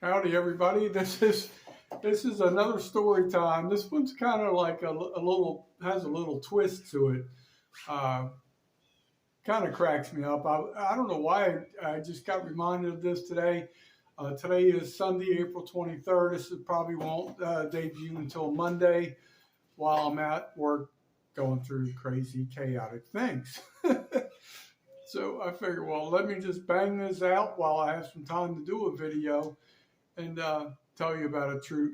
Howdy, everybody. This is another story time. This one's kind of like a little has a little twist to it. Uh, Kind of cracks me up. I don't know why I just got reminded of this today. Today is Sunday, April 23rd. This probably won't debut until Monday while I'm at work going through crazy, chaotic things. So I figured, well, let me just bang this out while I have some time to do a video and tell you about a true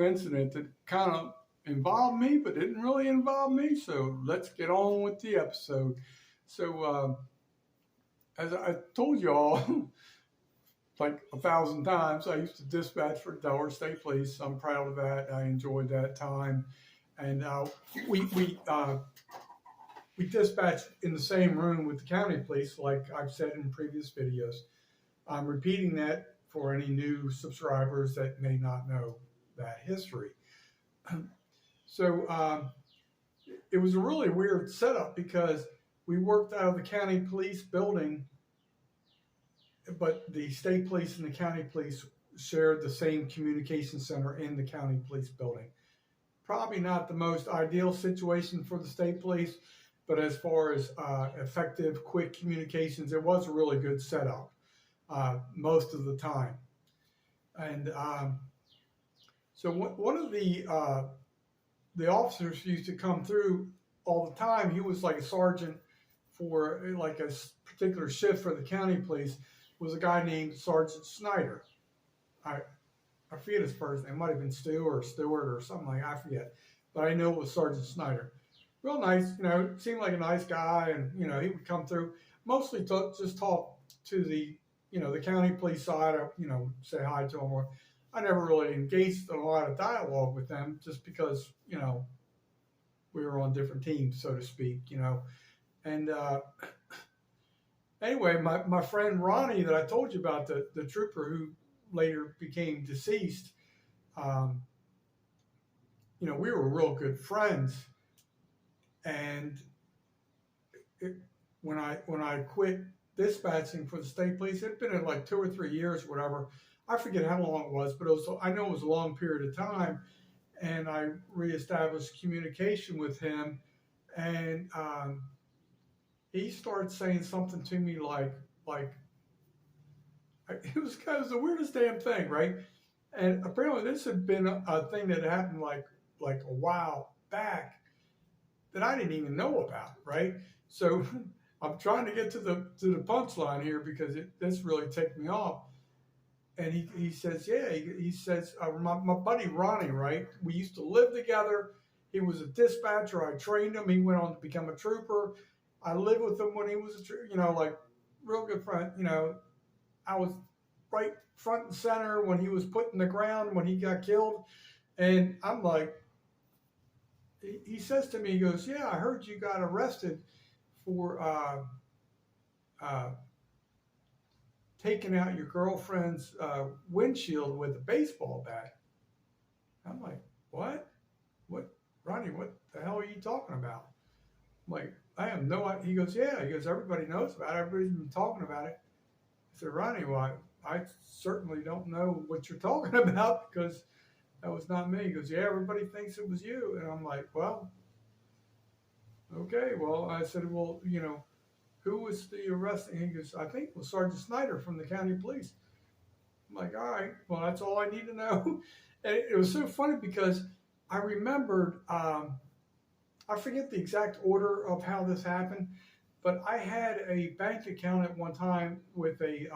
incident that kind of involved me, but didn't really involve me. So let's get on with the episode. So as I told you all, like 1,000 times, I used to dispatch for Delaware State Police. I'm proud of that. I enjoyed that time, and we dispatched in the same room with the county police, like I've said in previous videos. I'm repeating that for any new subscribers that may not know that history. So it was a really weird setup because we worked out of the county police building, but the state police and the county police shared the same communication center in the county police building. Probably not the most ideal situation for the state police, but as far as effective, quick communications, it was a really good setup most of the time. And so one of the officers used to come through all the time. He was like a sergeant for like a particular shift for the county police. Was a guy named Sergeant Snyder. I forget his first name. It might have been Stu or Stewart or something like that. I forget. But I know it was Sergeant Snyder. Real nice, seemed like a nice guy, and he would come through. Mostly just talk to the the county police side. Say hi to them. Or I never really engaged in a lot of dialogue with them, just because we were on different teams, so to speak. And anyway, my friend Ronnie that I told you about, the trooper who later became deceased. We were real good friends. And when I quit dispatching for the state police, it'd been in like 2 or 3 years, whatever. I forget how long it was, but I know it was a long period of time. And I reestablished communication with him, and he started saying something to me like it was kind of the weirdest damn thing, right? And apparently this had been a thing that happened like a while back that I didn't even know about, right? So I'm trying to get to the punchline here because this really ticked me off. And he says, yeah, he says, my buddy Ronnie, right? We used to live together. He was a dispatcher. I trained him. He went on to become a trooper. I lived with him when he was a trooper, like real good friend. I was right front and center when he was put in the ground when he got killed. And I'm like, he says to me, he goes, yeah, I heard you got arrested for taking out your girlfriend's windshield with a baseball bat. I'm like, what? Ronnie, what the hell are you talking about? I'm like, I have no idea. He goes, yeah. He goes, everybody knows about it. Everybody's been talking about it. I said, Ronnie, well, I certainly don't know what you're talking about because that was not me. He goes, yeah, everybody thinks it was you. And I'm like, well, okay. Well, I said, well, who was the arresting? He goes, I think it was Sergeant Snyder from the county police. I'm like, all right, well, that's all I need to know. And it was so funny because I remembered, I forget the exact order of how this happened, but I had a bank account at one time with a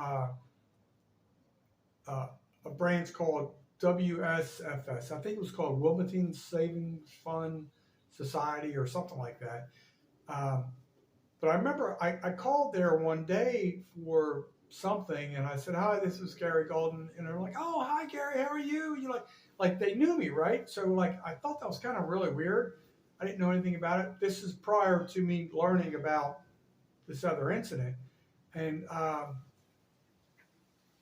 branch called WSFS. I think it was called Wilmington Savings Fund Society or something like that. But I remember I called there one day for something, and I said, hi, this is Gary Golden. And they're like, oh, hi, Gary, how are you? Like they knew me, right? So like I thought that was kind of really weird. I didn't know anything about it. This is prior to me learning about this other incident. And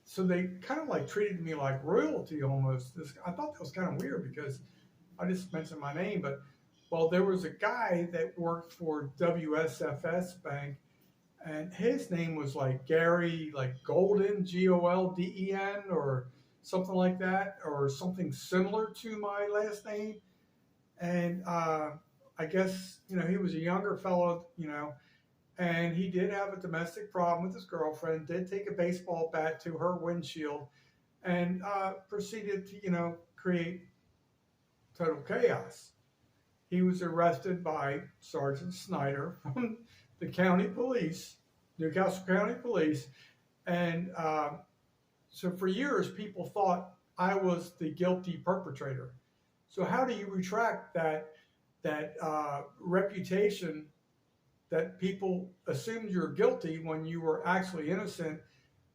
so they kind of like treated me like royalty almost. I thought that was kind of weird because I just mentioned my name, but well, there was a guy that worked for WSFS Bank, and his name was like Gary, like Golden, Golden, or something like that, or something similar to my last name. And I guess he was a younger fellow, and he did have a domestic problem with his girlfriend. Did take a baseball bat to her windshield, and proceeded to create total chaos. He was arrested by Sergeant Snyder from the county police, Newcastle County Police, and so for years people thought I was the guilty perpetrator. So how do you retract that reputation that people assumed you're guilty when you were actually innocent?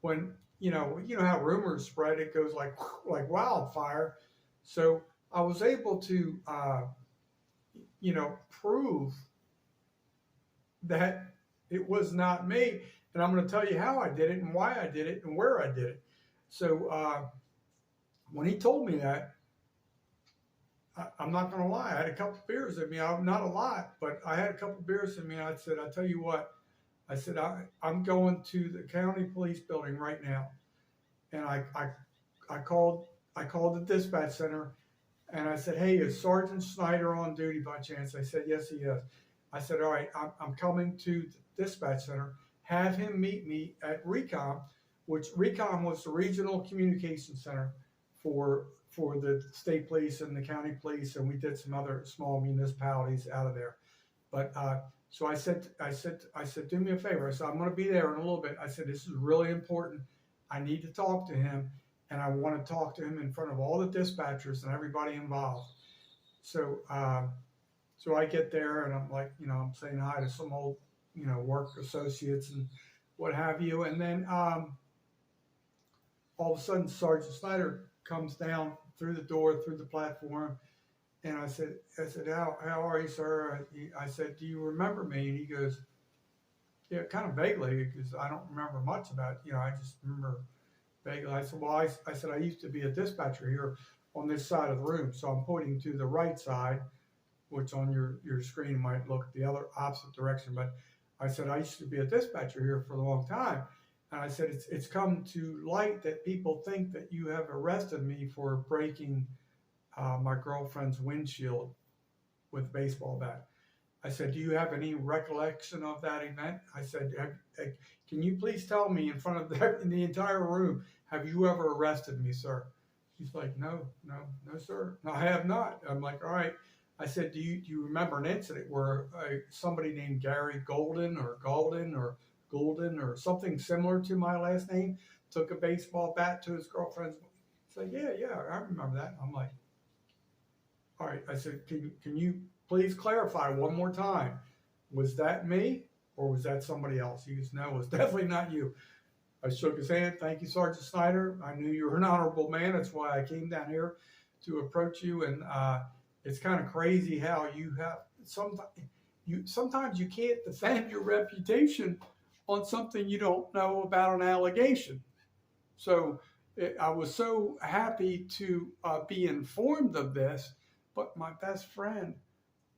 When how rumors spread, it goes like wildfire. So I was able to prove that it was not me, and I'm going to tell you how I did it and why I did it and where I did it. So when he told me that, I'm not going to lie, I had a couple beers in me. Not a lot, but I had a couple beers in me. And I said, I tell you what, I said, I'm going to the county police building right now. And I called the dispatch center, and I said, hey, is Sergeant Snyder on duty by chance? I said, yes, he is. I said, all right, I'm coming to the dispatch center. Have him meet me at RECOM, which RECOM was the Regional Communication Center for the state police and the county police, and we did some other small municipalities out of there. But so I said, do me a favor. I said, I'm going to be there in a little bit. I said, this is really important. I need to talk to him, and I want to talk to him in front of all the dispatchers and everybody involved. So so I get there, and I'm like, I'm saying hi to some old, work associates and what have you. And then all of a sudden, Sergeant Snyder comes down through the door, through the platform. And I said, how are you, sir? I said, do you remember me? And he goes, yeah, kind of vaguely, because I don't remember much about it. I just remember vaguely. I said, well, I said, I used to be a dispatcher here on this side of the room. So I'm pointing to the right side, which on your screen might look the other opposite direction. But I said, I used to be a dispatcher here for a long time. And I said, it's come to light that people think that you have arrested me for breaking my girlfriend's windshield with a baseball bat. I said, do you have any recollection of that event? I said, can you please tell me in front of the entire room, have you ever arrested me, sir? He's like, no, sir. No, I have not. I'm like, all right. I said, do you remember an incident where somebody named Gary Golden or something similar to my last name took a baseball bat to his girlfriend's? He's like, yeah, I remember that. I'm like, all right. I said, can you please clarify one more time? Was that me or was that somebody else? He goes, no, it was definitely not you. I shook his hand. Thank you, Sergeant Snyder. I knew you were an honorable man. That's why I came down here to approach you. And it's kind of crazy how you have sometimes you can't defend your reputation on something you don't know about an allegation. So I was so happy to be informed of this, but my best friend,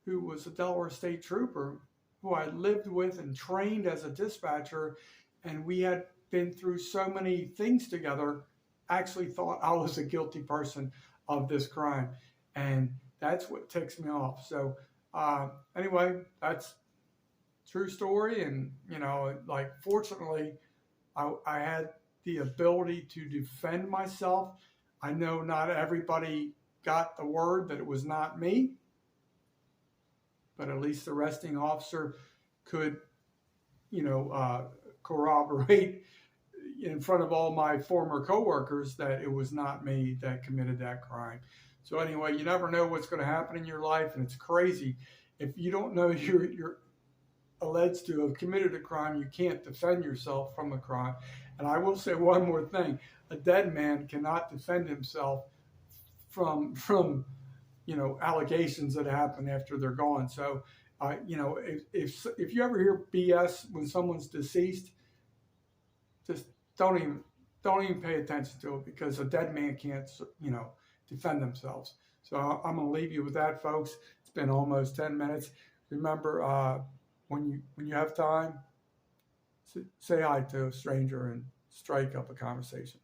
who was a Delaware State Trooper, who I lived with and trained as a dispatcher, and we had been through so many things together, actually thought I was a guilty person of this crime. And that's what ticks me off. So anyway, that's true story. And, fortunately, I had the ability to defend myself. I know not everybody got the word that it was not me, but at least the arresting officer could, corroborate in front of all my former coworkers that it was not me that committed that crime. So anyway, you never know what's going to happen in your life, and it's crazy. If you don't know you're alleged to have committed a crime, you can't defend yourself from a crime. And I will say one more thing: a dead man cannot defend himself from allegations that happen after they're gone. So, if you ever hear BS when someone's deceased, just don't even pay attention to it, because a dead man can't defend themselves. So I'm going to leave you with that, folks. It's been almost 10 minutes. Remember, when you have time, say hi to a stranger and strike up a conversation.